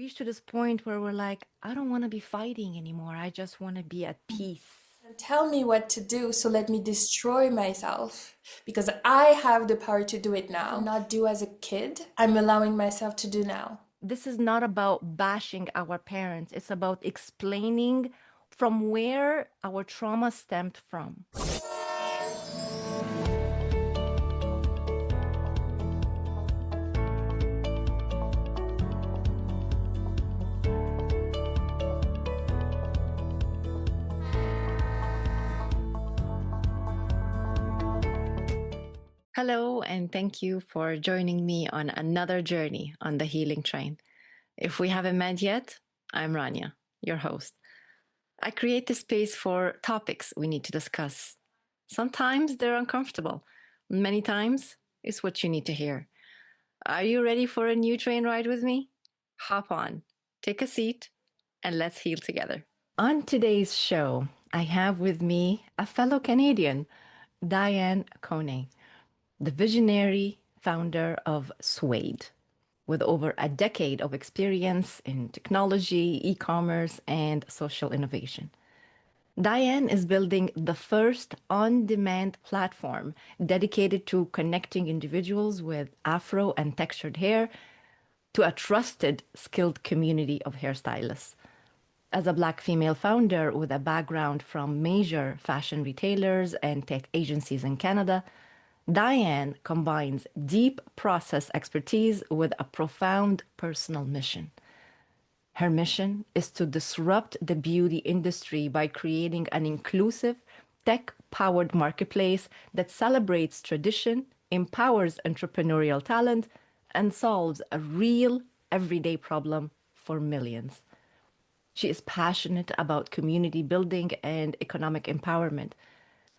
reached to this point where we're like, I don't want to be fighting anymore. I just want to be at peace. And tell me what to do, so let me destroy myself because I have the power to do it now. Not do as a kid, I'm allowing myself to do now. This is not about bashing our parents, it's about explaining from where our trauma stemmed from. Hello, and thank you for joining me on another journey on the healing train. If we haven't met yet, I'm Rania, your host. I create this space for topics we need to discuss. Sometimes they're uncomfortable, many times it's what you need to hear. Are you ready for a new train ride with me? Hop on, take a seat, and let's heal together. On today's show, I have with me a fellow Canadian, Diane Coney, the visionary founder of Suede, with over a decade of experience in technology, e commerce, and social innovation. Diane is building the first on demand platform dedicated to connecting individuals with afro and textured hair to a trusted, skilled community of hairstylists. As a Black female founder with a background from major fashion retailers and tech agencies in Canada, Diane combines deep process expertise with a profound personal mission. Her mission is to disrupt the beauty industry by creating an inclusive, tech powered marketplace that celebrates tradition, empowers entrepreneurial talent, and solves a real, everyday problem for millions. She is passionate about community building and economic empowerment,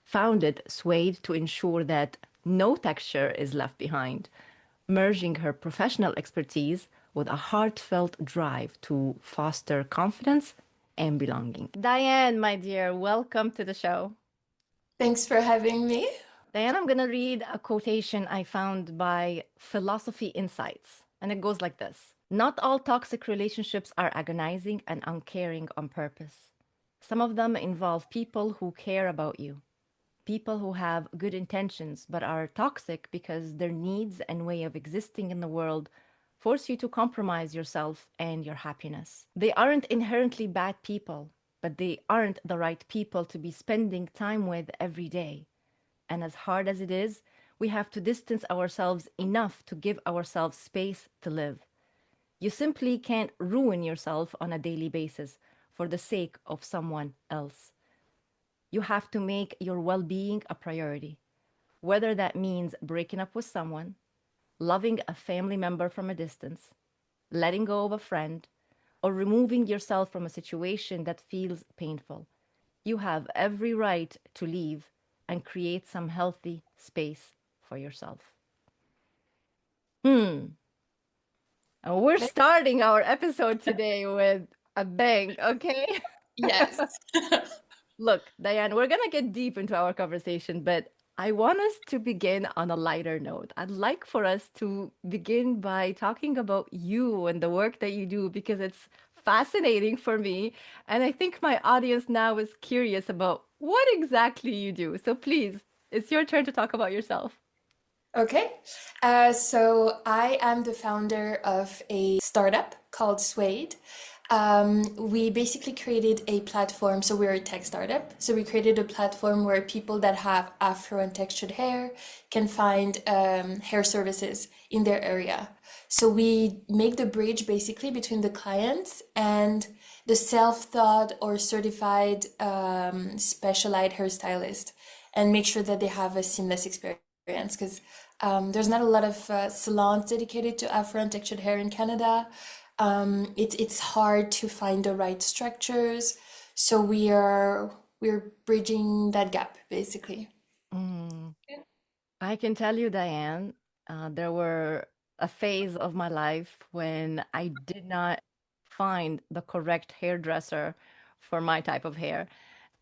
founded Suede to ensure that no texture is left behind, merging her professional expertise with a heartfelt drive to foster confidence and belonging. Diane, my dear, welcome to the show. Thanks for having me. Diane, I'm going to read a quotation I found by Philosophy Insights, and it goes like this: Not all toxic relationships are agonizing and uncaring on purpose. Some of them involve people who care about you, people who have good intentions but are toxic because their needs and way of existing in the world force you to compromise yourself and your happiness. They aren't inherently bad people, but they aren't the right people to be spending time with every day. And as hard as it is, we have to distance ourselves enough to give ourselves space to live. You simply can't ruin yourself on a daily basis for the sake of someone else. You have to make your well being a priority, whether that means breaking up with someone, loving a family member from a distance, letting go of a friend, or removing yourself from a situation that feels painful. You have every right to leave and create some healthy space for yourself. Hmm. And we're starting our episode today with a bang, okay? Yes. Look, Diane, we're going to get deep into our conversation, but I want us to begin on a lighter note. I'd like for us to begin by talking about you and the work that you do because it's fascinating for me. And I think my audience now is curious about what exactly you do. So please, it's your turn to talk about yourself. Okay. So I am the founder of a startup called Suede. We basically created a platform. So we're a tech startup. So we created a platform where people that have afro and textured hair can find hair services in their area. So we make the bridge basically between the clients and the self-taught or certified specialized hairstylist and make sure that they have a seamless experience because there's not a lot of salons dedicated to Afro and textured hair in Canada. It's hard to find the right structures, so we're bridging that gap basically. Mm. I can tell you, Diane, there were a phase of my life when I did not find the correct hairdresser for my type of hair.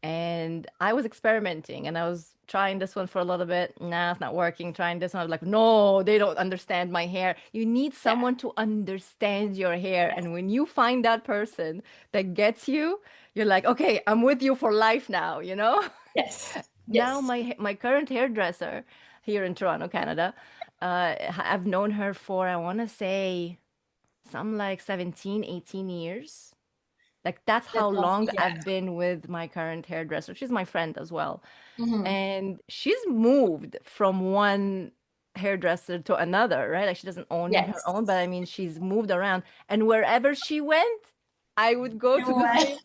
And I was experimenting and I was trying this one for a little bit. Nah, it's not working. Trying this one. I was like, no, they don't understand my hair. You need Yeah. someone to understand your hair. Yes. And when you find that person that gets you, you're like, okay, I'm with you for life now, you know? Yes. Now Yes. my current hairdresser here in Toronto, Canada, I've known her for I want to say some like 17, 18 years. Like that's how That's long lovely. Yeah. I've been with my current hairdresser. She's my friend as well. Hmm. And she's moved from one hairdresser to another, right? Like she doesn't own her Yes. own, but I mean she's moved around. And wherever she went, I would go You to the went. same.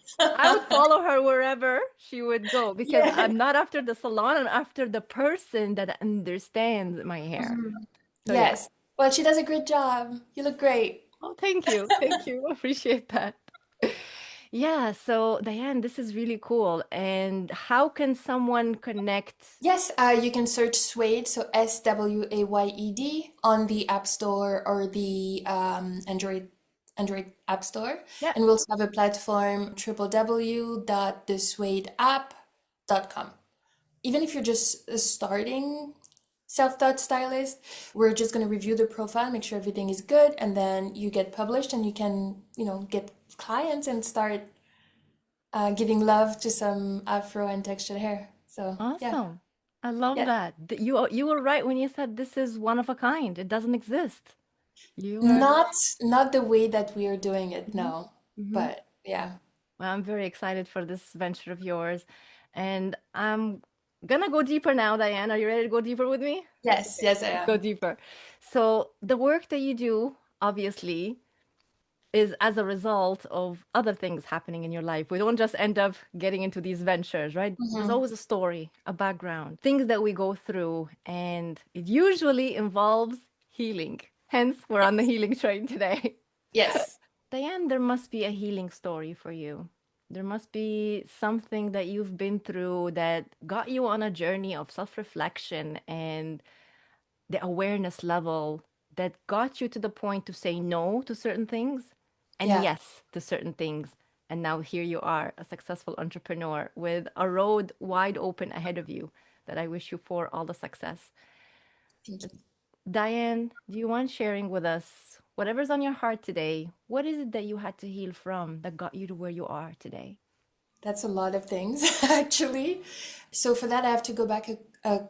I would follow her wherever she would go because Yeah. I'm not after the salon, I'm after the person that understands my hair. Mhm. So yeah. Yes. Well, she does a great job. You look great. Oh, thank you. Thank you. Appreciate that. Yeah, so Diane, this is really cool. And how can someone connect? Yes, you can search Suede, so Swayed on the App Store or the Android App Store, Yeah, and we also have a platform www.thesuedeapp.com. Even if you're just starting self-taught stylist, we're just going to review the profile, make sure everything is good, and then you get published and you can, get clients and start giving love to some afro and textured hair. So, yeah. awesome. I love Yeah. that. You were right when you said this is one of a kind. It doesn't exist. You are. Not the way that we are doing it Mhm, now, mhm. but yeah. Well, I'm very excited for this venture of yours. And I'm gonna go deeper now, Diane. Are you ready to go deeper with me? Yes, yes, I Let's go am. deeper. So, the work that you do, obviously, is as a result of other things happening in your life. We don't just end up getting into these ventures, right? There's Hmm. always a story, a background, things that we go through, and it usually involves healing. Hence, we're on the Yes. healing train today. Yes. Diane, there must be a healing story for you. There must be something that you've been through that got you on a journey of self-reflection and the awareness level that got you to the point to say no to certain things and Yeah. yes to certain things. And now here you are, a successful entrepreneur with a road wide open ahead of you that I wish you for all the success. Thank you. Diane, do you want sharing with us whatever's on your heart today? What is it that you had to heal from that got you to where you are today? That's a lot of things, actually. So for that, I have to go back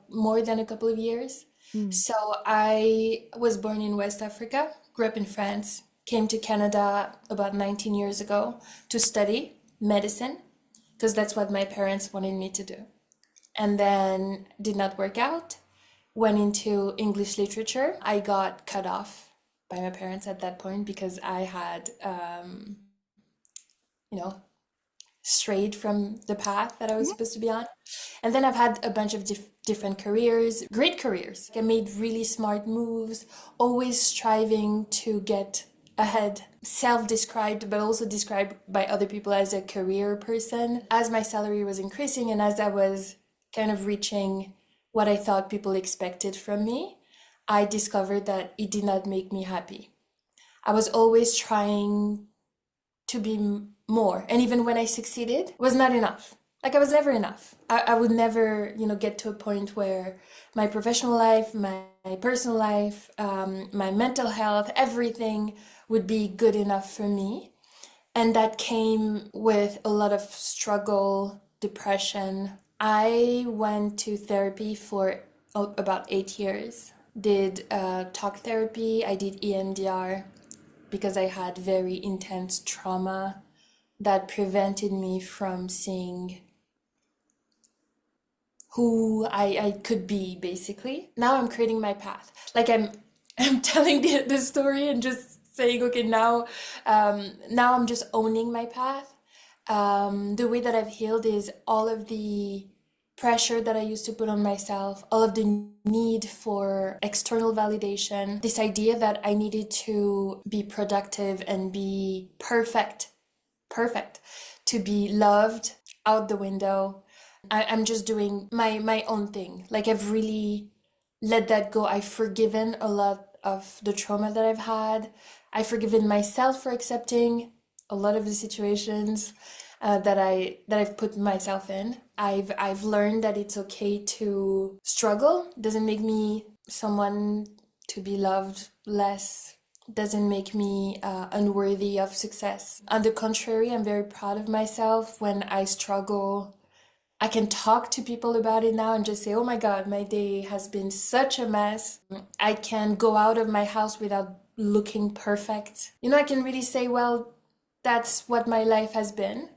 more than a couple of years. Mm. So I was born in West Africa, grew up in France, came to Canada about 19 years ago to study medicine because that's what my parents wanted me to do. And then did not work out. Went into English literature. I got cut off by my parents at that point because I had, you know, strayed from the path that I was Mhm. supposed to be on. And then I've had a bunch of different careers, great careers. I made really smart moves, always striving to get ahead, self described, but also described by other people as a career person. As my salary was increasing and as I was kind of reaching what I thought people expected from me, I discovered that it did not make me happy. I was always trying to be more. And even when I succeeded, it was not enough. Like I was never enough. I would never, get to a point where my professional life, my personal life, my mental health, everything would be good enough for me. And that came with a lot of struggle, depression. I went to therapy for about 8 years. Did talk therapy, I did EMDR because I had very intense trauma that prevented me from seeing who I could be basically. Now I'm creating my path. Like I'm telling the story and just saying, okay, now I'm just owning my path. The way that I've healed is all of the pressure that I used to put on myself, all of the need for external validation, this idea that I needed to be productive and be perfect, to be loved out the window. I'm just doing my own thing. Like I've really let that go. I've forgiven a lot of the trauma that I've had. I've forgiven myself for accepting a lot of the situations. that I've put myself in. I've learned that it's okay to struggle. Doesn't make me someone to be loved less. Doesn't make me unworthy of success. On the contrary, I'm very proud of myself when I struggle. I can talk to people about it now and just say, oh my God, my day has been such a mess. I can go out of my house without looking perfect. You know, I can really say, well, that's what my life has been,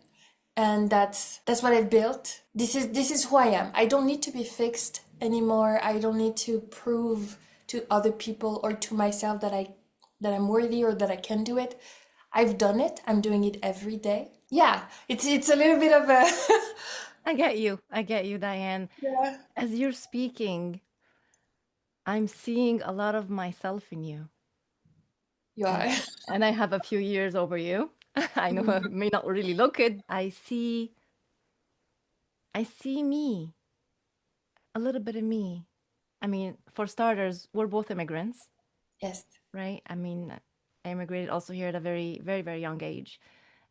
and that's what I've built. This is who I am. I don't need to be fixed anymore. I don't need to prove to other people or to myself that I'm worthy or that I can do it. I've done it. I'm doing it every day. Yeah, it's a little bit of a I get you. I get you, Diane. yeah. As you're speaking, I'm seeing a lot of myself in you. You And are. and I have a few years over you. I know I may not really look it. I see me, a little bit of me. I mean, for starters, we're both immigrants, Yes. right? I mean, I immigrated also here at a very, very, very young age.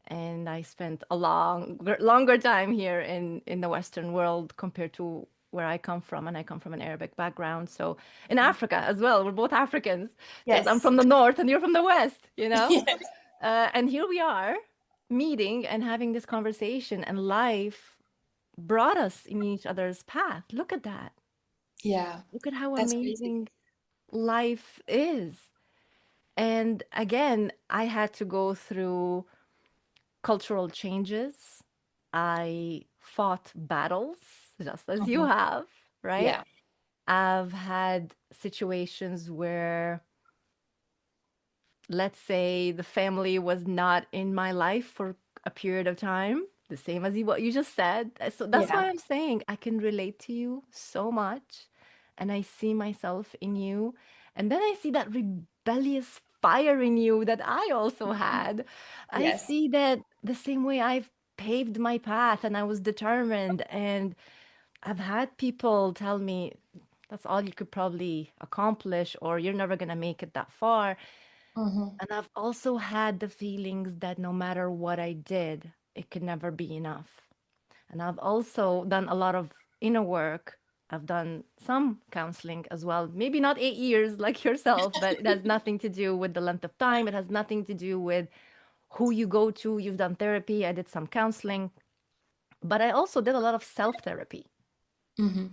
And I spent a longer time here in the Western world compared to where I come from. And I come from an Arabic background. So in Africa as well, we're both Africans because I'm Yes. from the north and you're from the west, Yes. And here we are meeting and having this conversation, and life brought us in each other's path. Look at that. Yeah. Look at how That's crazy. amazing life is. And again, I had to go through cultural changes. I fought battles just as you Mhm. have, right? Yeah. I've had situations where, let's say, the family was not in my life for a period of time, the same as what you just said. So that's Yeah. why I'm saying I can relate to you so much, and I see myself in you. And then I see that rebellious fire in you that I also had. I Yes. see that the same way I've paved my path and I was determined. And I've had people tell me, that's all you could probably accomplish, or you're never going to make it that far. Hmm. And I've also had the feelings that no matter what I did, it could never be enough. And I've also done a lot of inner work. I've done some counseling as well. Maybe not 8 years like yourself, but it has nothing to do with the length of time. It has nothing to do with who you go to. You've done therapy. I did some counseling, but I also did a lot of self therapy. Hmm.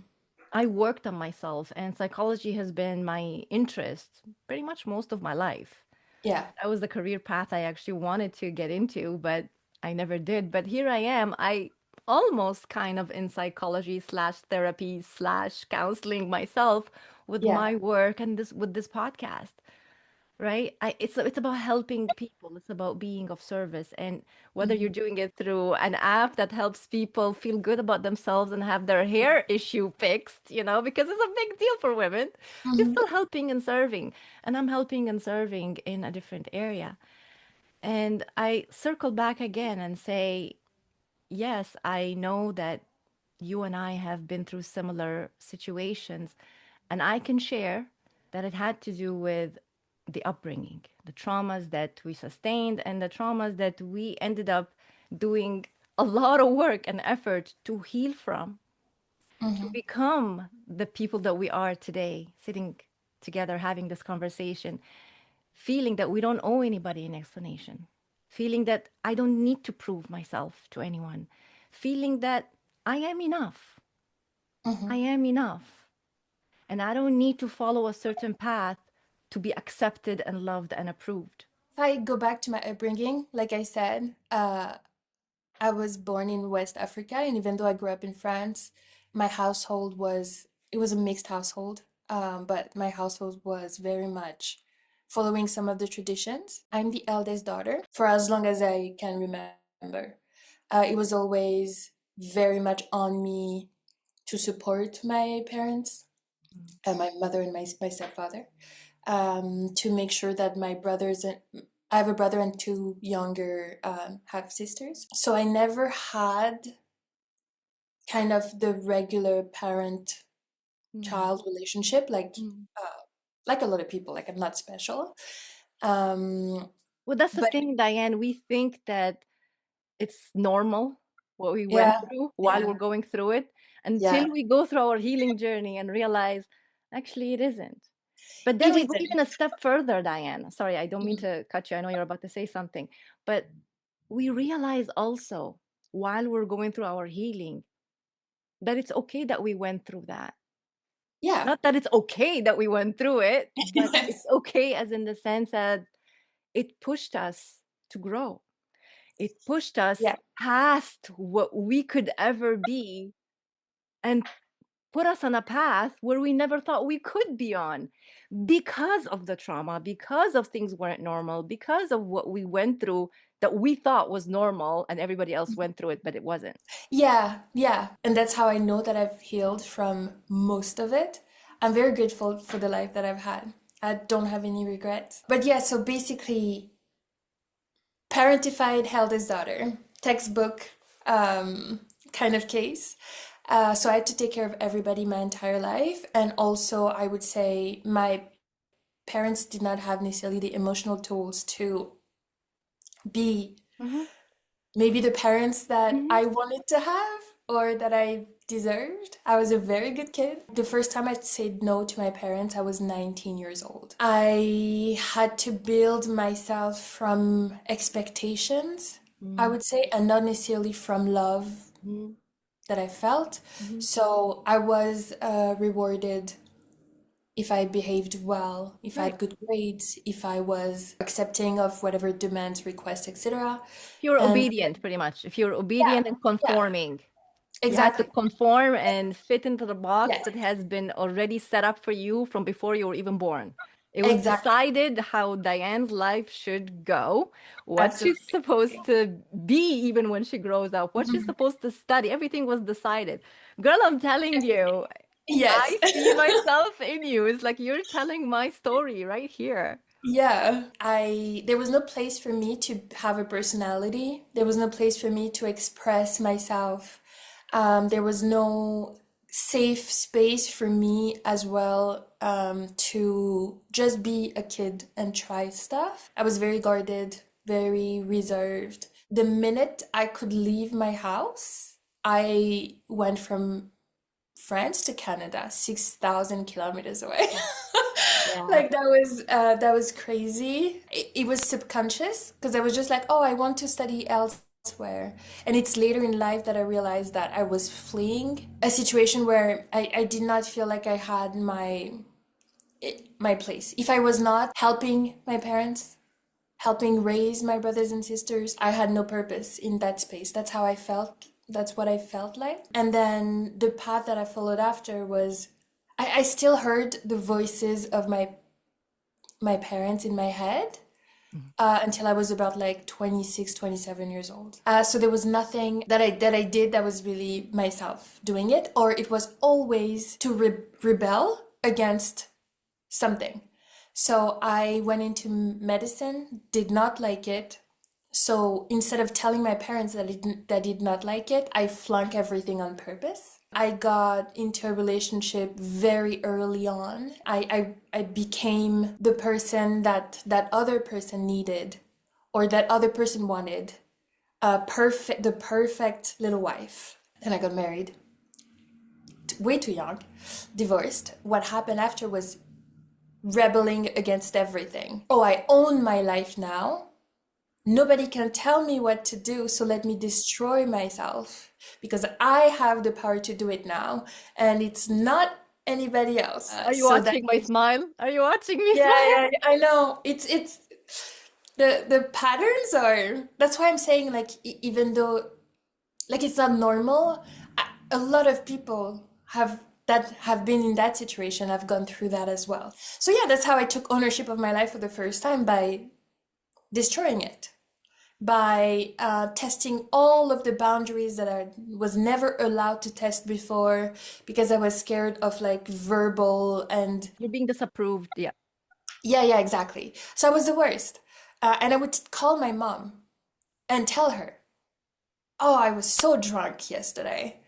I worked on myself, and psychology has been my interest pretty much most of my life. Yeah. That was the career path I actually wanted to get into, but I never did. But here I am. I almost kind of in psychology slash therapy slash counseling myself with Yeah. my work and this with this podcast, right? It's about helping people. It's about being of service. And whether you're Hmm. doing it through an app that helps people feel good about themselves and have their hair issue fixed, because it's a big deal for women, you're Hmm. still helping and serving. And I'm helping and serving in a different area. And I circle back again and say, yes, I know that you and I have been through similar situations, and I can share that it had to do with the upbringing, the traumas that we sustained, and the traumas that we ended up doing a lot of work and effort to heal from, to Hmm. become the people that we are today, sitting together having this conversation, feeling that we don't owe anybody an explanation, feeling that I don't need to prove myself to anyone, feeling that I am enough. I Hmm. am enough. And I don't need to follow a certain path to be accepted and loved and approved. If I go back to my upbringing, like I said, I was born in West Africa, and even though I grew up in France, my household was it was a mixed household, but my household was very much following some of the traditions. I'm the eldest daughter for as long as I can remember. It was always very much on me to support my parents, my mother and my stepfather, to make sure that my brothers and I have a brother and two younger half sisters. So I never had kind of the regular parent Mm, child relationship mm. like a lot of people. Like I'm not special. Um, Well, that's the but thing, Diane. We think that it's normal what we went Yeah. through while we're Yeah. going through it, Yeah. until we go through our healing journey and realize actually it isn't. But then It we go even a isn't. step further, Diane. Sorry, I don't mean Mm. to cut you. I know you're about to say something, but we realize also while we're going through our healing that it's okay that we went through that. Yeah. Not that it's okay that we went through it, but it's Yes. okay as in the sense that it pushed us to grow. It pushed us Yeah. past what we could ever be and put us on a path where we never thought we could be on because of the trauma, because of things weren't normal, because of what we went through that we thought was normal and everybody else went through it, but it wasn't. Yeah. Yeah. And that's how I know that I've healed from most of it. I'm very grateful for the life that I've had. I don't have any regrets. But yeah, so basically, parentified eldest daughter, textbook kind of case. So I had to take care of everybody my entire life. And also, I would say my parents did not have necessarily the emotional tools to be Mhm, maybe the parents that mhm. I wanted to have or that I deserved. I was a very good kid. The first time I said no to my parents, I was 19 years old. I had to build myself from expectations, I Mm, would say, and not necessarily from love mhm, that I felt. mhm. So I was rewarded if I behaved well, if I Right. had good grades, if I was accepting of whatever demands, requests, etc. If you're And obedient, pretty much. If you're yeah, obedient and yeah, conforming, you had to exactly. conform and fit into the box Yes, that has been already set up for you from before you were even born. It was exactly. decided how Diane's life should go, what she's supposed Absolutely. to be even when she grows up, what she's Mhm. supposed to study. Everything was decided. Girl, I'm telling you, Yes. I see myself in you. It's like you're telling my story right here. Yeah. There was no place for me to have a personality. There was no place for me to express myself. There was no safe space for me as well, to just be a kid and try stuff. I was very guarded, very reserved. The minute I could leave my house, I went from France to Canada, 6,000 kilometers away. Yeah. Like that was crazy. It was subconscious because I was just like, oh, I want to study elsewhere. And it's later in life that I realized that I was fleeing a situation where I did not feel like I had my place. If I was not helping my parents, helping raise my brothers and sisters, I had no purpose in that space. That's how I felt. That's what I felt like. And then the path that I followed after was I still heard the voices of my parents in my head until I was about like 26, 27 years old. So there was nothing that I did that was really myself doing it, or it was always to rebel against something. So I went into medicine, did not like it. So instead of telling my parents that I did not like it, I flunk everything on purpose. I got into a relationship very early on. I became the person that that other person needed or that other person wanted. The perfect little wife. Then I got married, way too young, divorced. What happened after was rebelling against everything. Oh, I own my life now. Nobody can tell me what to do, so let me destroy myself because I have the power to do it now, and it's not anybody else. Are you So that watching my smile? Are you watching me yeah, smile? yeah, I know. It's the patterns are. That's why I'm saying like even though like it's not normal, a lot of people have been in that situation. Have gone through that as well. So yeah, that's how I took ownership of my life for the first time by destroying it, by testing all of the boundaries that I was never allowed to test before because I was scared of like verbal and You're being disapproved. Yeah. yeah, yeah, exactly. So I was the worst. And I would call my mom and tell her, oh, I was so drunk yesterday.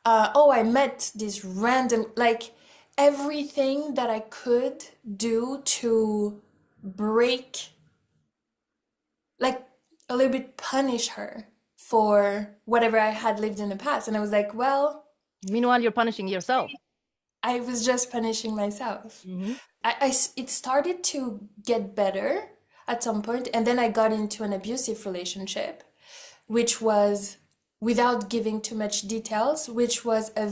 Oh, I met this random, like everything that I could do to break, like a little bit punish her for whatever I had lived in the past. And I was like, well, Meanwhile, you're punishing yourself. I was just punishing myself. Mm-hmm. It started to get better at some point, and then I got into an abusive relationship, which was, without giving too much details, which was a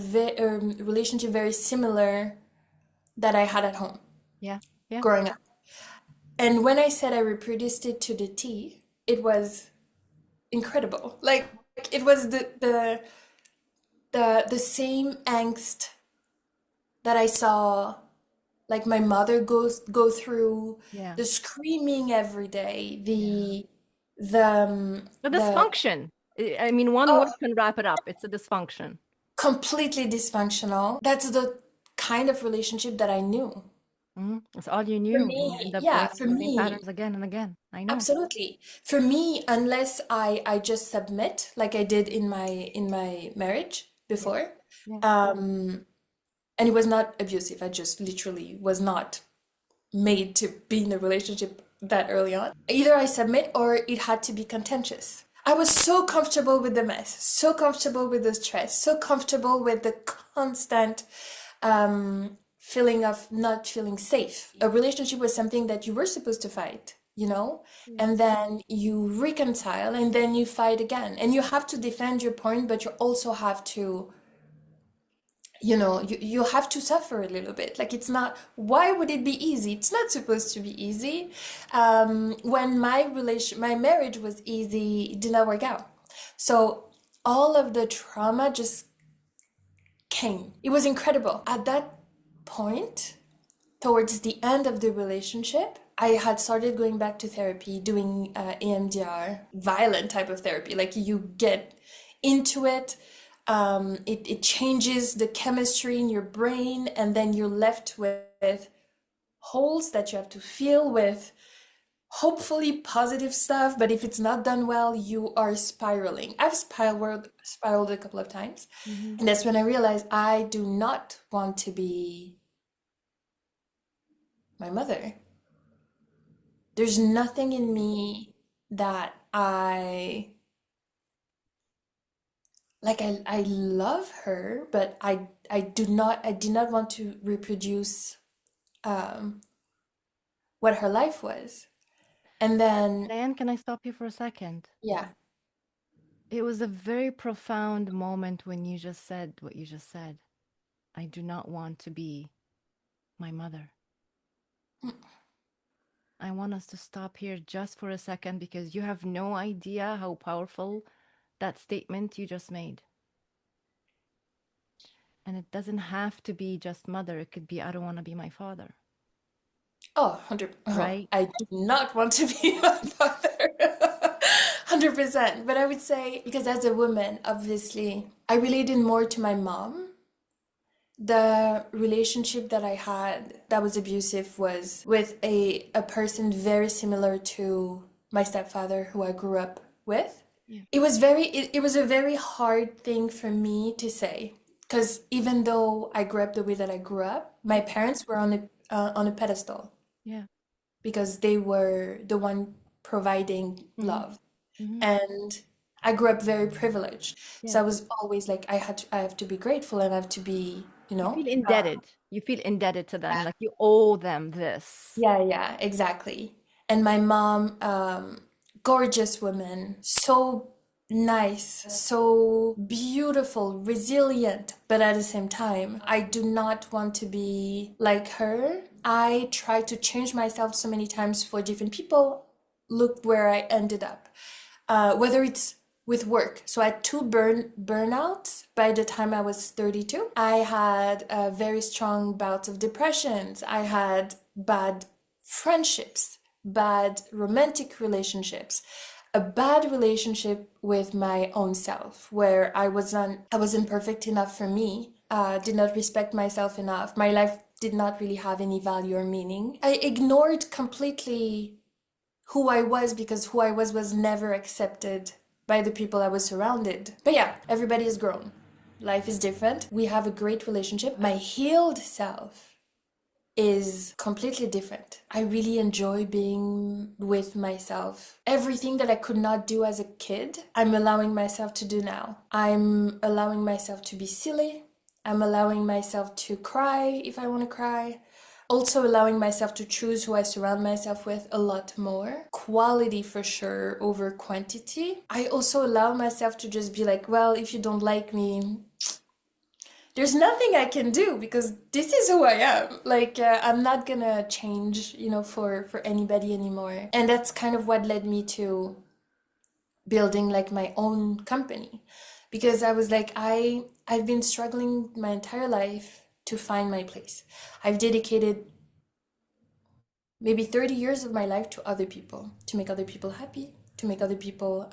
relationship very similar that I had at home Yeah. Yeah. growing up. And when I said I reproduced it to the T, it was incredible. Like it was the same angst that I saw like my mother go through, Yeah. the screaming every day, Yeah. The the dysfunction. I mean, one oh, word can wrap it up. It's a dysfunction. completely dysfunctional. That's the kind of relationship that I knew. Mm-hmm. That's all you For knew, and you me, end up yeah, going for through the same me, patterns again and again. I know. absolutely. For me, unless I just submit like I did in my marriage Yeah. before, Yeah. and it was not abusive. I just literally was not made to be in a relationship that early on. Either I submit or it had to be contentious. I was so comfortable with the mess, so comfortable with the stress, so comfortable with the constant feeling of not feeling safe. A relationship was something that you were supposed to fight, you know? Yeah. And then you reconcile and then you fight again. And you have to defend your point, but you also have to, you have to suffer a little bit. Like it's not, why would it be easy? It's not supposed to be easy. When my marriage was easy, it did not work out. So all of the trauma just came. It was incredible. At that point, towards the end of the relationship, I had started going back to therapy, doing EMDR, violent type of therapy. Like you get into it, it changes the chemistry in your brain, and then you're left with holes that you have to fill with hopefully positive stuff. But if it's not done well, you are spiraling. I've spiraled a couple of times, Mm-hmm. and that's when I realized I do not want to be my mother. There's nothing in me that I love her, but I did not want to reproduce um what her life was. And then Diane, can I stop you for a second? yeah. It was a very profound moment when you just said what you just said. I do not want to be my mother. I want us to stop here just for a second because you have no idea how powerful that statement you just made. And it doesn't have to be just mother. It could be, I don't want to be my father, Oh, 100. Oh, right? I do not want to be my father. 100%. But I would say, because as a woman, obviously, I related more to my mom. The relationship that I had that was abusive was with a person very similar to my stepfather who I grew up with. Yeah. It was a very hard thing for me to say because even though I grew up the way that I grew up, my parents were on a pedestal Yeah. because they were the one providing Mm-hmm. love. Mm-hmm. And I grew up very privileged. Yeah. So I was always like I have to be grateful and I have to be, You feel indebted. You feel indebted to them, yeah, like you owe them this. yeah, exactly. And my mom, gorgeous woman, so nice, so beautiful, resilient, but at the same time, I do not want to be like her. I try to change myself so many times for different people. Look where I ended up. Whether it's with work. So I had two burnouts by the time I was 32. I had very strong bouts of depressions. I had bad friendships, bad romantic relationships, a bad relationship with my own self, where I wasn't perfect enough for me. Did not respect myself enough. My life did not really have any value or meaning. I ignored completely who I was because who I was never accepted by the people I was surrounded. But yeah, everybody is grown. Life is different. We have a great relationship. My healed self is completely different. I really enjoy being with myself. Everything that I could not do as a kid, I'm allowing myself to do now. I'm allowing myself to be silly. I'm allowing myself to cry if I want to cry. Also allowing myself to choose who I surround myself with a lot more. Quality for sure over quantity. I also allow myself to just be like, well, if you don't like me, there's nothing I can do because this is who I am. Like I'm not gonna change, for anybody anymore. And that's kind of what led me to building like my own company, because I was like, I've been struggling my entire life to find my place. I've dedicated maybe 30 years of my life to other people, to make other people happy, to make other people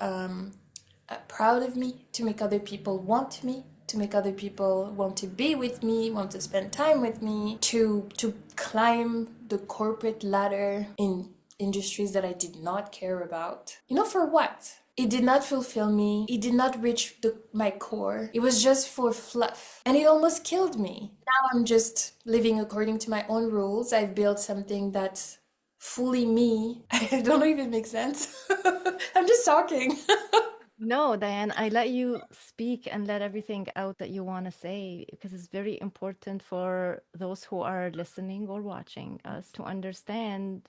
proud of me, to make other people want me, to make other people want to be with me, want to spend time with me, to climb the corporate ladder in industries that I did not care about. For what? It did not fulfill me. It did not reach my core. It was just for fluff. And it almost killed me. Now I'm just living according to my own rules. I've built something that's fully me. I don't know if it makes sense. I'm just talking. No, Diane, I let you speak and let everything out that you want to say because it's very important for those who are listening or watching us to understand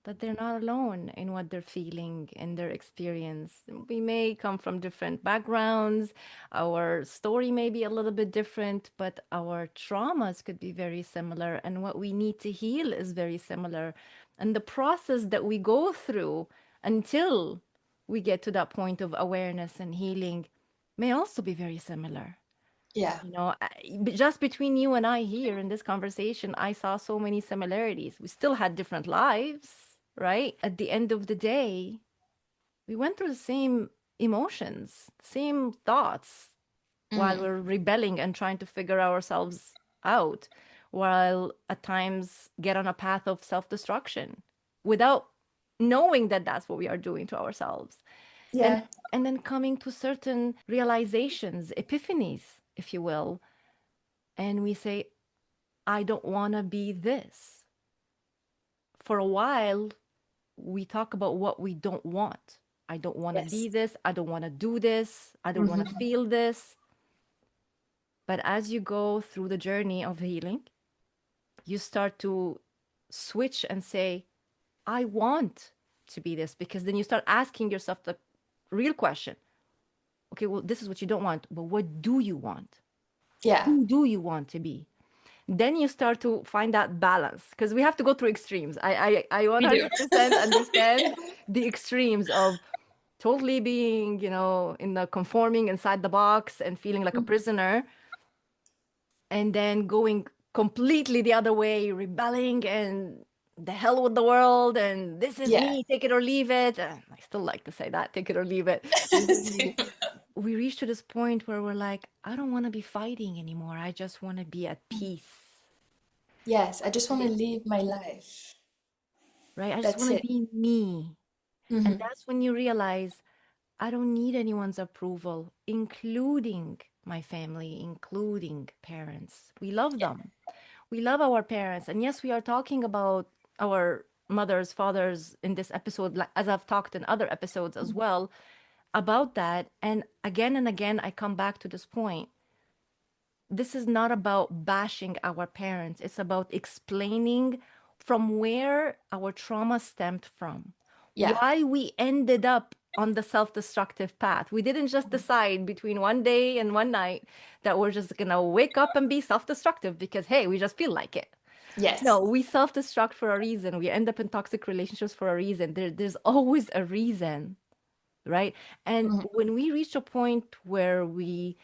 that they're not alone in what they're feeling in their experience. We may come from different backgrounds, our story may be a little bit different, but our traumas could be very similar, and what we need to heal is very similar. And the process that we go through until we get to that point of awareness and healing may also be very similar. Yeah. Just between you and I here in this conversation, I saw so many similarities. We still had different lives, right? At the end of the day, we went through the same emotions, same thoughts while Mm. we're rebelling and trying to figure ourselves out, while at times get on a path of self-destruction without knowing that that's what we are doing to ourselves. And Yeah. and then coming to certain realizations, epiphanies, if you will, and we say, I don't want to be this. For a while, we talk about what we don't want. I don't want to be Yes. this. I don't want to do this. I don't want to Hmm. feel this. But as you go through the journey of healing, you start to switch and say, I want to be this. Because then you start asking yourself the real question. Okay, well, this is what you don't want, but what do you want? Yeah. Who do you want to be? Then you start to find that balance because we have to go through extremes. I We do. 100% Yeah. understand the extremes of totally being, in the conforming inside the box and feeling like a prisoner, and then going completely the other way, rebelling and the hell with the world and this is Yeah. me, take it or leave it. I still like to say that, take it or leave it. This is Same. me. We reach to this point where we're like, I don't want to be fighting anymore. I just want to be at peace. Yes, I just want to live my life. Right? I just That's want to it. be me. And Hmm. that's when you realize I don't need anyone's approval, including my family, including parents. We love Yeah. them. We love our parents. And yes, we are talking about our mothers, fathers in this episode, as I've talked in other episodes as well about that. And again, I come back to this point. This is not about bashing our parents. It's about explaining from where our trauma stemmed from, Yeah. why we ended up on the self-destructive path. We didn't just decide between one day and one night that we're just gonna wake up and be self-destructive because, hey, we just feel like it. No, Yes. we self-destruct for a reason. We end up in toxic relationships for a reason. There's always a reason, right? And Hmm. when we reach a point where we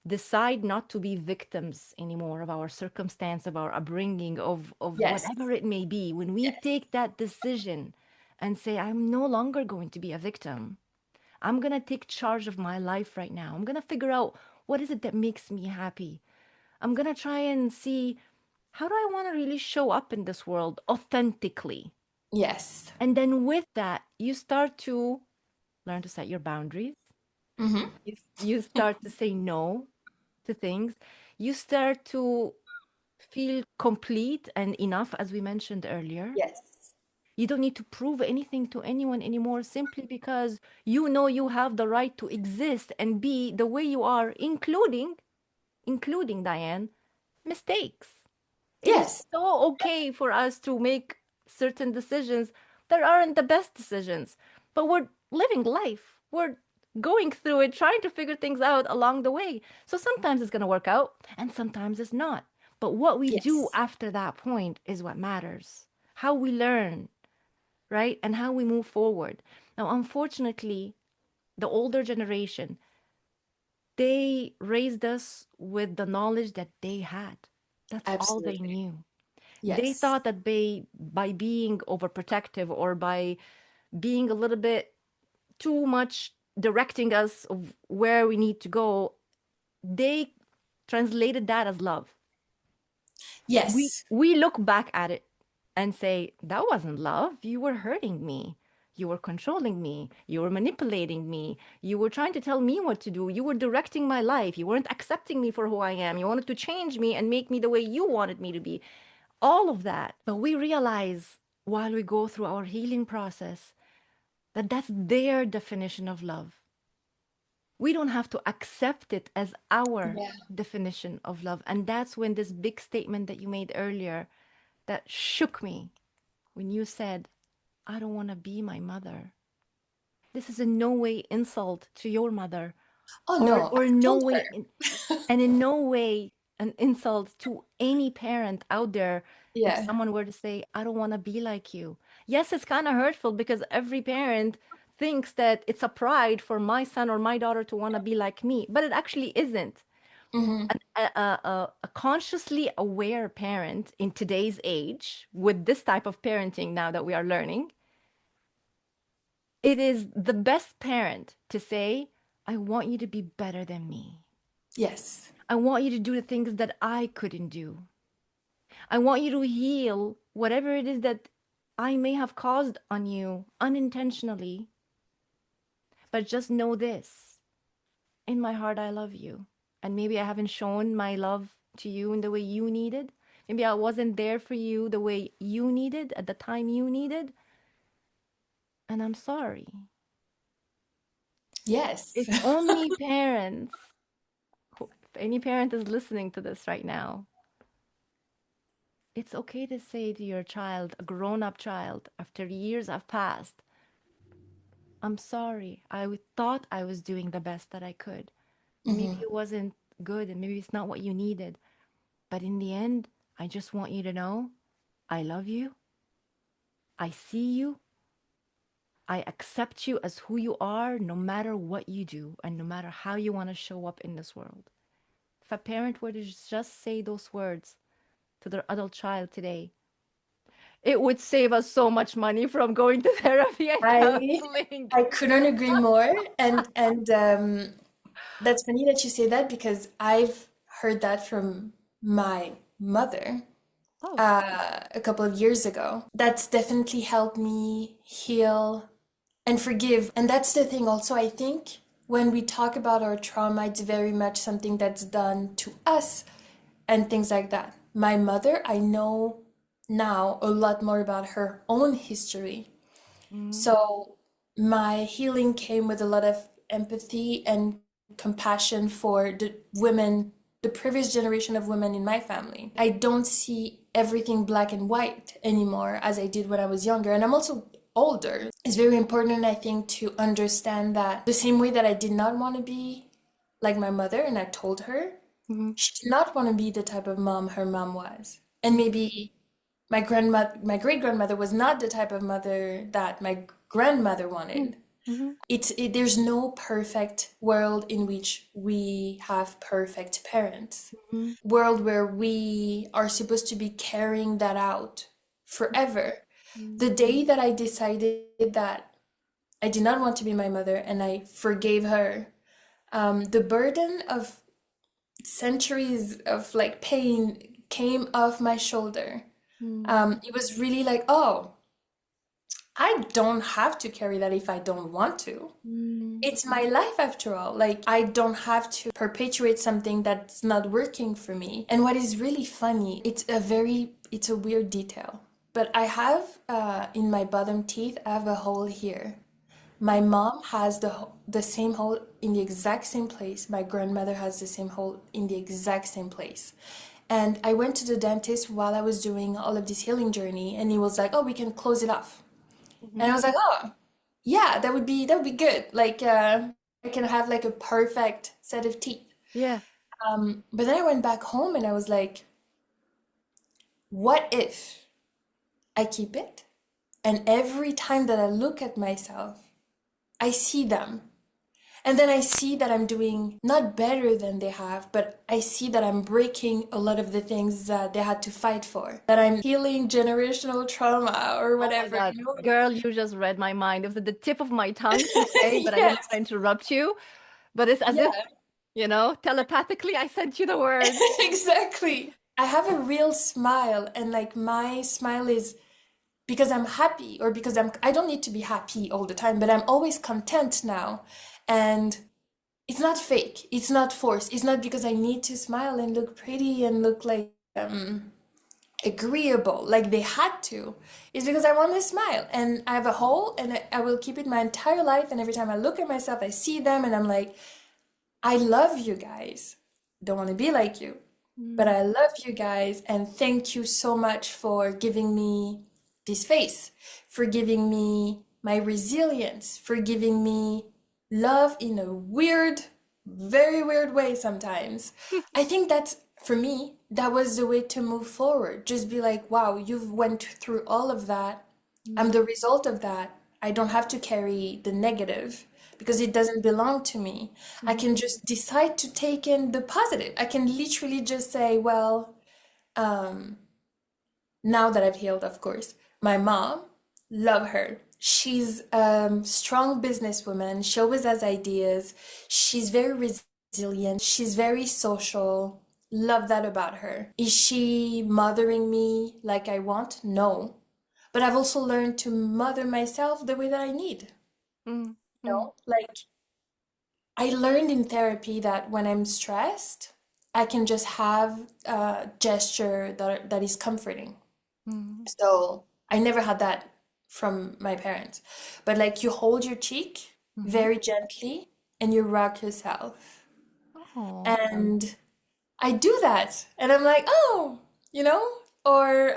decide not to be victims anymore of our circumstance, of our upbringing, of Yes. whatever it may be, when we Yes. take that decision and say, I'm no longer going to be a victim, I'm going to take charge of my life right now. I'm going to figure out what is it that makes me happy. I'm going to try and see how do I want to really show up in this world authentically. Yes. And then with that, you start to learn to set your boundaries. Hmm. You start to say no to things. You start to feel complete and enough, as we mentioned earlier. Yes. You don't need to prove anything to anyone anymore simply because you know you have the right to exist and be the way you are, including Diane, mistakes. It is Yes. so okay for us to make certain decisions that aren't the best decisions, but we're living life. We're going through it, trying to figure things out along the way. So sometimes it's going to work out and sometimes it's not. But what we do Yes. after that point is what matters. How we learn, right? And how we move forward. Now, unfortunately, the older generation, they raised us with the knowledge that they had. That's all they Absolutely. knew. They Yes. thought that by being overprotective or by being a little bit too much directing us of where we need to go, they translated that as love. we Yes. we look back at it and say that wasn't love. You were hurting me, you were controlling me, you were manipulating me, you were trying to tell me what to do, you were directing my life, you weren't accepting me for who I am, you wanted to change me and make me the way you wanted me to be, all of that. But we realize while we go through our healing process that that's their definition of love. We don't have to accept it as our Yeah. definition of love. And that's when this big statement that you made earlier that shook me, when you said, I don't want to be my mother. This is in no way insult to your mother, Oh or no, I no told way her. and in no way an insult to any parent out there. If Yeah. someone were to say, I don't want to be like you. Yes, it's kind of hurtful because every parent thinks that it's a pride for my son or my daughter to want to be like me, but it actually isn't. Hmm. A consciously aware parent in today's age, with this type of parenting now that we are learning, it is the best parent to say, I want you to be better than me. Yes. I want you to do the things that I couldn't do. I want you to heal whatever it is that I may have caused on you unintentionally. But just know this, in my heart, I love you. And maybe I haven't shown my love to you in the way you needed. Maybe I wasn't there for you the way you needed at the time you needed. And I'm sorry. Yes. If only parents, if any parent is listening to this right now, it's okay to say to your child, a grown up child, after years have passed, I'm sorry. Thought I was doing the best that I could. Maybe Hmm. it wasn't good and maybe it's not what you needed. But in the end, I just want you to know I love you. I see you. I accept you as who you are, no matter what you do and no matter how you want to show up in this world. If a parent were to just say those words to their adult child today, it would save us so much money from going to therapy and I counseling. I couldn't agree more. And that's funny that you say that because I've heard that from my mother Oh, cool. a couple of years ago. That's definitely helped me heal and forgive. And that's the thing also, I think when we talk about our trauma, it's very much something that's done to us and things like that. My mother, I know now a lot more about her own history. Mm-hmm. So my healing came with a lot of empathy and compassion for the women, the previous generation of women in my family. I don't see everything black and white anymore as I did when I was younger. And I'm also older. It's very important, I think, to understand that the same way that I did not want to be like my mother, and I told her, Mm-hmm. she did not want to be the type of mom her mom was. And maybe my grandmother, my great grandmother was not the type of mother that my grandmother wanted. Mm-hmm. There's no perfect world in which we have perfect parents. Mm-hmm. World where we are supposed to be carrying that out forever. Mm-hmm. The day that I decided that I did not want to be my mother and I forgave her, the burden of centuries of like pain came off my shoulder. Mm-hmm. It was really like, oh, I don't have to carry that if I don't want to. Mm. It's my life after all. Like, I don't have to perpetuate something that's not working for me. And what is really funny, it's a weird detail. But I have, in my bottom teeth, I have a hole here. My mom has the same hole in the exact same place. My grandmother has the same hole in the exact same place. And I went to the dentist while I was doing all of this healing journey, and he was like, "Oh, we can close it off." And I Mhm. was like, "Oh, yeah, that would be good. Like, I can have like a perfect set of teeth." Yeah. But then I went back home and I was like, "What if I keep it?" And every time that I look at myself, I see them. And then I see that I'm doing not better than they have, but I see that I'm breaking a lot of the things that they had to fight for, that I'm healing generational trauma or Oh my whatever, God. you know? Girl, you just read my mind. It was at the tip of my tongue to say, but I didn't want to Yes, interrupt you. But it's as if, yeah, telepathically I sent you the words. exactly. I have a real smile, and like my smile is because I'm happy or because I don't need to be happy all the time, but I'm always content now. And it's not fake. It's not forced. It's not because I need to smile and look pretty and look like agreeable, like they had to. It's because I want to smile and I have a hole and I will keep it my entire life. And every time I look at myself, I see them and I'm like, I love you guys. Don't want to be like you, but Mm, I love you guys. And thank you so much for giving me this face, for giving me my resilience, for giving me love in a weird, very weird way sometimes. I think that's for me, that was the way to move forward. Just be like, wow, you've went through all of that. I'm mm, the result of that. I don't have to carry the negative because it doesn't belong to me. I mhm, can just decide to take in the positive. I can literally just say, well, um, now that I've healed, of course, my mom, love her. She's a strong businesswoman. She always has ideas. She's very resilient. She's very social. Love that about her. Is she mothering me like I want? No. But I've also learned to mother myself the way that I need. mm, You mm, know, like I learned in therapy that when I'm stressed, I can just have a gesture that is comforting. mm, So I never had that from my parents. But like you hold your cheek mhm. very gently and you rock yourself. Oh. And I do that. And I'm like, oh, you know? Or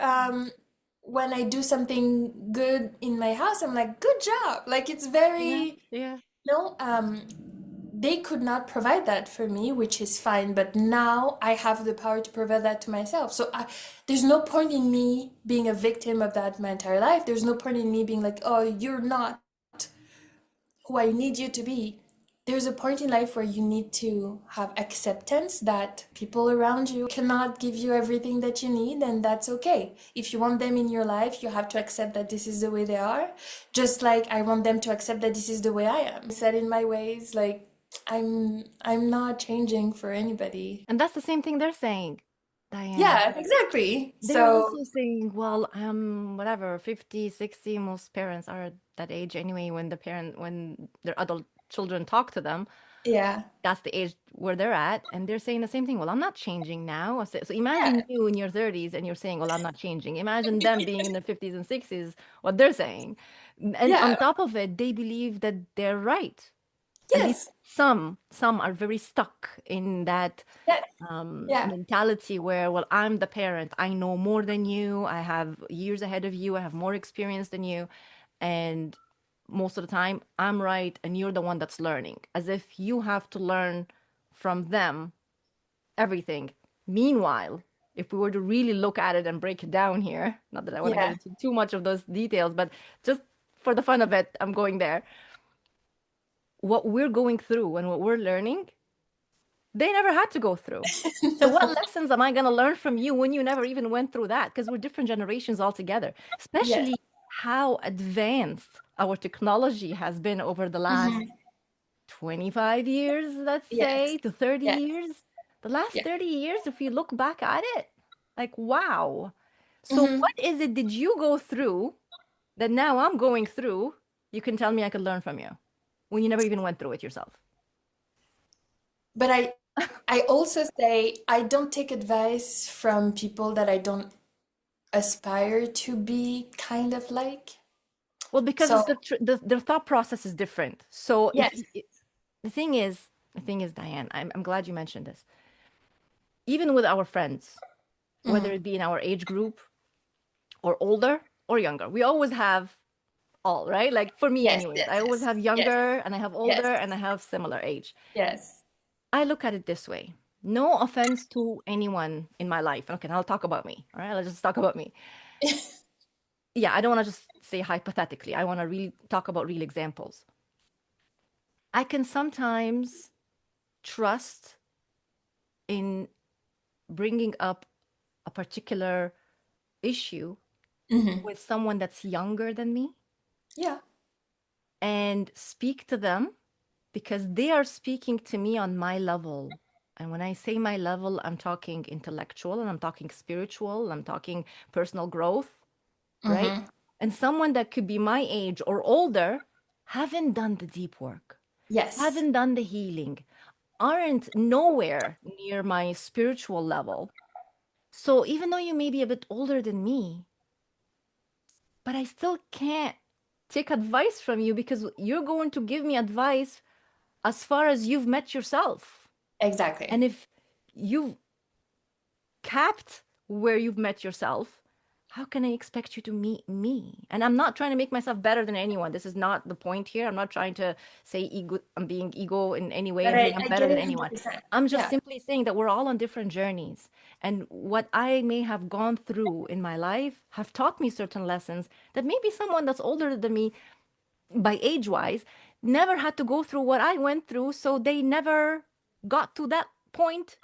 when I do something good in my house, I'm like, good job. Like it's Yeah, very, yeah. no, they could not provide that for me, which is fine. But now I have the power to provide that to myself. So there's no point in me being a victim of that my entire life. There's no point in me being like, oh, you're not who I need you to be. There's a point in life where you need to have acceptance that people around you cannot give you everything that you need, and that's okay. If you want them in your life, you have to accept that this is the way they are. Just like I want them to accept that this is the way I am. Set in my ways, like I'm not changing for anybody. And that's the same thing they're saying, Diane. Yeah, exactly. They're So also saying, well, whatever, 50, 60. Most parents are at that age anyway when their adult children talk to them. yeah. That's the age where they're at. And they're saying the same thing. Well, I'm not changing now. So imagine Yeah. you in your 30s and you're saying, well, I'm not changing. Imagine them being in their 50s and 60s, what they're saying. And Yeah. on top of it, they believe that they're right. At least Yes. some are very stuck in that Yeah. Yeah. mentality where, well, I'm the parent. I know more than you. I have years ahead of you. I have more experience than you. And most of the time, I'm right and you're the one that's learning, as if you have to learn from them everything. Meanwhile, if we were to really look at it and break it down here, not that I want to get Yeah. into too much of those details, but just for the fun of it, I'm going there. What we're going through and what we're learning, they never had to go through. So what No. lessons am I going to learn from you when you never even went through that? Because we're different generations altogether, Yes. especially how advanced our technology has been over the last Hmm. 25 years, let's Yes. say, to 30 Yes. years. The last Yeah. 30 years, if you look back at it, like, wow. So Hmm. what is it did you go through that now I'm going through, you can tell me I could learn from you when you never even went through it yourself. But I also say I don't take advice from people that I don't aspire to be kind of like. Well, because So, it's the thought process is different. So if yes. the thing is, Diane, I'm glad you mentioned this. Even with our friends, whether Mhm. it be in our age group or older or younger, we always have all, right? Like for me, Yes, anyways, yes, I always yes. have Yes. younger and I have Yes. older and I have similar age. Yes. I look at it this way. No offense to anyone in my life. Okay, I'll talk about me. All right, let's just talk about me. Yeah, I don't want to just say hypothetically. I want to really talk about real examples. I can sometimes trust in bringing up a particular issue Hmm. with someone that's younger than me Yeah. and speak to them because they are speaking to me on my level. And when I say my level, I'm talking intellectual and I'm talking spiritual, I'm talking personal growth, right? Hmm. And someone that could be my age or older haven't done the deep work, Yes. haven't done the healing, aren't nowhere near my spiritual level. So even though you may be a bit older than me, but I still can't take advice from you because you're going to give me advice as far as you've met yourself. Exactly. And if you've capped where you've met yourself, how can I expect you to meet me? And I'm not trying to make myself better than anyone. This is not the point here. I'm not trying to say ego, I'm being ego in any way But and saying I'm I better get than it anyone. 100%. I'm just Yeah. simply saying that we're all on different journeys. And what I may have gone through in my life have taught me certain lessons that maybe someone that's older than me by age wise never had to go through what I went through. So they never got to that point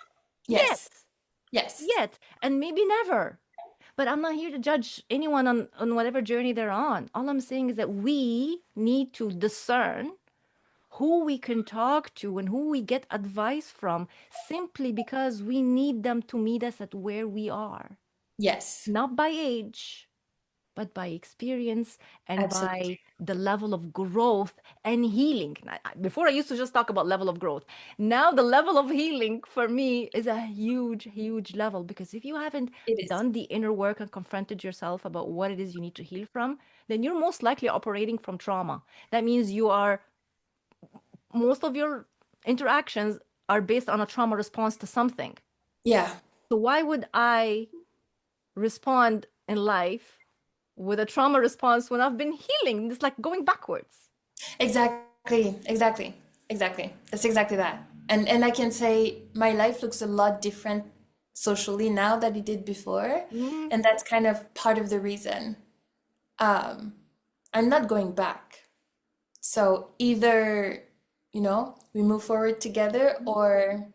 Yes. yet, Yes. yet, and maybe never. But I'm not here to judge anyone on whatever journey they're on. All I'm saying is that we need to discern who we can talk to and who we get advice from simply because we need them to meet us at where we are, Yes. not by age, but by experience and by Absolutely. the level of growth and healing. Before I used to just talk about level of growth. Now the level of healing for me is a huge, huge level because if you haven't It is. done the inner work and confronted yourself about what it is you need to heal from, then you're most likely operating from trauma. That means you are most of your interactions are based on a trauma response to something. Yeah. So why would I respond in life with a trauma response when I've been healing? It's like going backwards. Exactly. Exactly. Exactly. That's exactly that. And I can say my life looks a lot different socially now than it did before. Mm, And that's kind of part of the reason. Um, I'm not going back. So either, we move forward together or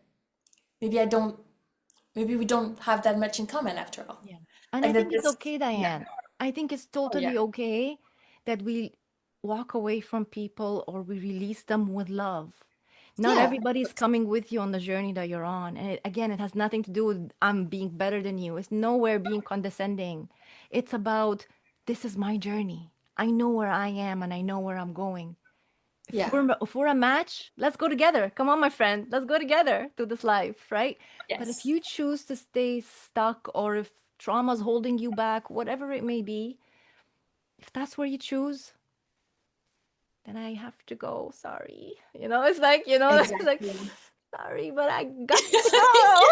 maybe I don't, maybe we don't have that much in common after all. yeah. And I Like think that it's this, okay, yeah. Diane. I think it's Oh yeah. totally okay that we walk away from people or we release them with love. Not Yeah. everybody's coming with you on the journey that you're on. And again, it has nothing to do with I'm being better than you. It's nowhere being condescending. It's about this is my journey. I know where I am and I know where I'm going. Yeah. If we're a match, let's go together. Come on, my friend. Let's go together to this life, right? But if Yes. you choose to stay stuck or if trauma's holding you back, whatever it may be, if that's where you choose, then I have to go. Sorry. It's like, it's like, Exactly. sorry, but I got to go.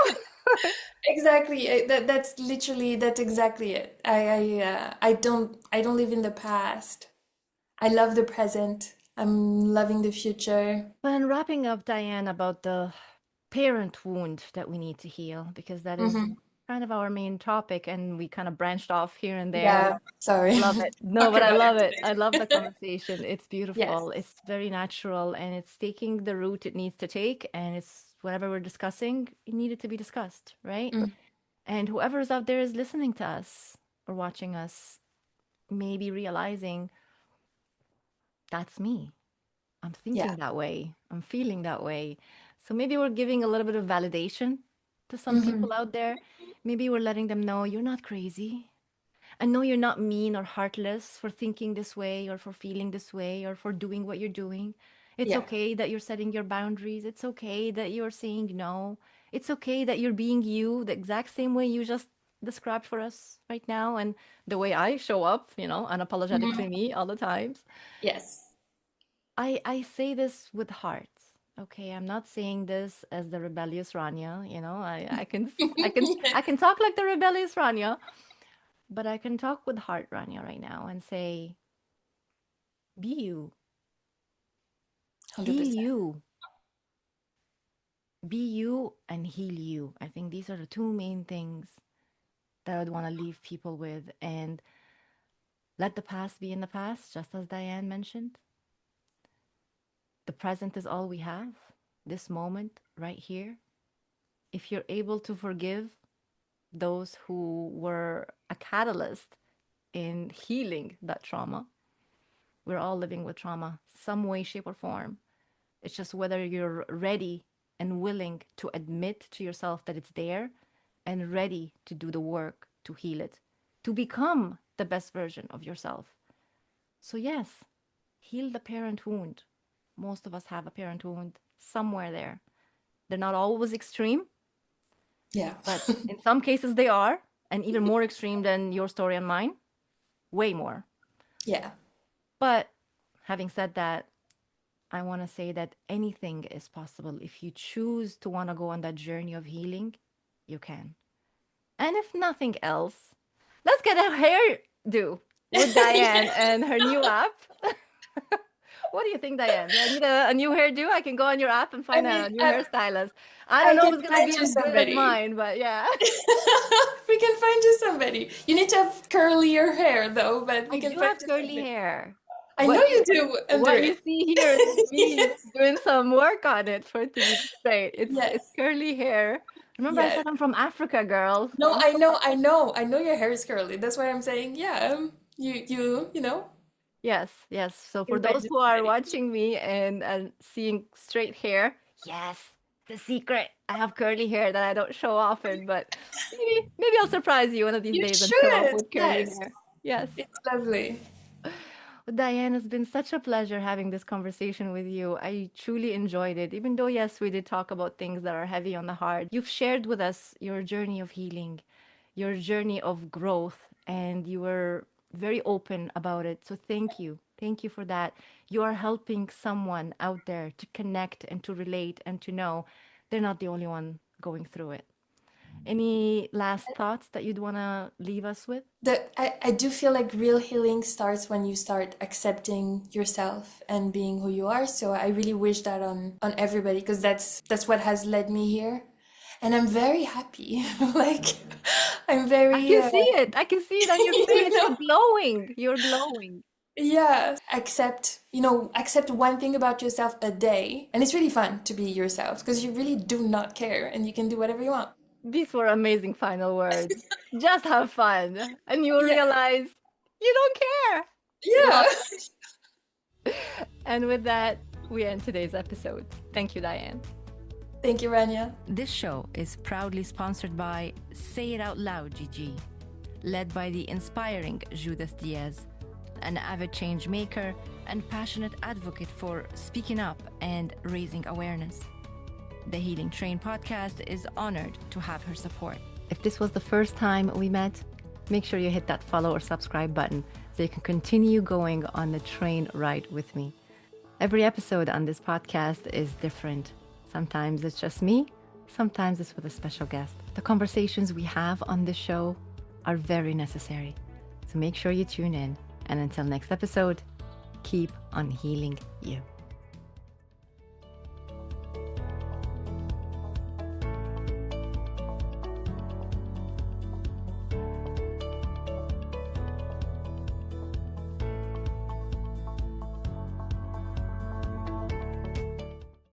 Exactly. That's exactly it. I don't live in the past. I love the present. I'm loving the future. But in wrapping up, Diane, about the parent wound that we need to heal, because that is Hmm. kind of our main topic, and we kind of branched off here and there. Yeah, sorry. Love it. No, Talk but I about love it it. I love the today. conversation. It's Yes. beautiful. It's very natural and it's taking the route it needs to take. And it's whatever we're discussing, it needed to be discussed, right? Mm, And whoever's out there is listening to us or watching us, maybe realizing that's me. I'm yeah. thinking that way. I'm feeling that way. So maybe we're giving a little bit of validation to some Hmm. people out there. Maybe we're letting them know you're not crazy. And no, you're not mean or heartless for thinking this way or for feeling this way or for doing what you're doing. It's Yeah. okay that you're setting your boundaries. It's okay that you're saying no. It's okay that you're being you the exact same way you just described for us right now and the way I show up, unapologetically Mhm. me all the times. Yes. I say this with heart. Okay, I'm not saying this as the rebellious Rania, I can talk like the rebellious Rania, but I can talk with heart, Rania, right now and say, be you, heal 100%. you, be you and heal you. I think these are the two main things that I would want to leave people with. And let the past be in the past, just as Diane mentioned. The present is all we have, this moment right here. If you're able to forgive those who were a catalyst in healing that trauma, we're all living with trauma, some way, shape, or form. It's just whether you're ready and willing to admit to yourself that it's there and ready to do the work to heal it, to become the best version of yourself. So, yes, heal the parent wound. Most of us have a parent wound somewhere there. They're not always extreme, Yeah. but in some cases they are, and even more extreme than your story and mine, way more. Yeah. But having said that, I want to say that anything is possible. If you choose to want to go on that journey of healing, you can. And if nothing else, let's get a hairdo with Diane and her new app. What do you think, Diane? Do I need a new hairdo? I can go on your app and I find mean, a new hairstylist. I don't I know if can it's going to find be you as good as somebody. mine, but yeah. We can find you somebody. You need to have curlier hair though, but we I can do find have you curly somebody. hair. I know you do, What Andre. you see here is me doing some work on it for it to be straight. It's Yes. curly hair. Remember I Yes. said I'm from Africa, girl. No, I know your hair is curly. That's why I'm saying, yeah, Yes, yes. So you for can find those you who are somebody. watching me and seeing straight hair, yes, it's a secret. I have curly hair that I don't show often, but maybe I'll surprise you one of these You days and show up should. with curly Yes. hair. Yes. It's lovely. Well, Diane, it's been such a pleasure having this conversation with you. I truly enjoyed it. Even though, yes, we did talk about things that are heavy on the heart, you've shared with us your journey of healing, your journey of growth, and you were very open about it. So thank you. Thank you for that. You are helping someone out there to connect and to relate and to know they're not the only one going through it. Any last thoughts that you'd want to leave us with? I do feel like real healing starts when you start accepting yourself and being who you are. So I really wish that on everybody because that's what has led me here. And I'm very happy. Like I'm I very can see it. I can see it on your you face. You're know, glowing. You're glowing. yeah, accept one thing about yourself a day. And it's really fun to be yourself because you really do not care and you can do whatever you want. These were amazing final words. Just have fun. And you'll Yeah. realize you don't care. Yeah. Love. And with that, we end today's episode. Thank you, Diane. Thank you, Rania. This show is proudly sponsored by Say It Out Loud GG, led by the inspiring Judith Diaz, an avid change maker and passionate advocate for speaking up and raising awareness. The Healing Train podcast is honored to have her support. If this was the first time we met, make sure you hit that follow or subscribe button so you can continue going on the train ride with me. Every episode on this podcast is different. Sometimes it's just me, sometimes it's with a special guest. The conversations we have on this show are very necessary. So make sure you tune in. And until next episode, keep on healing you.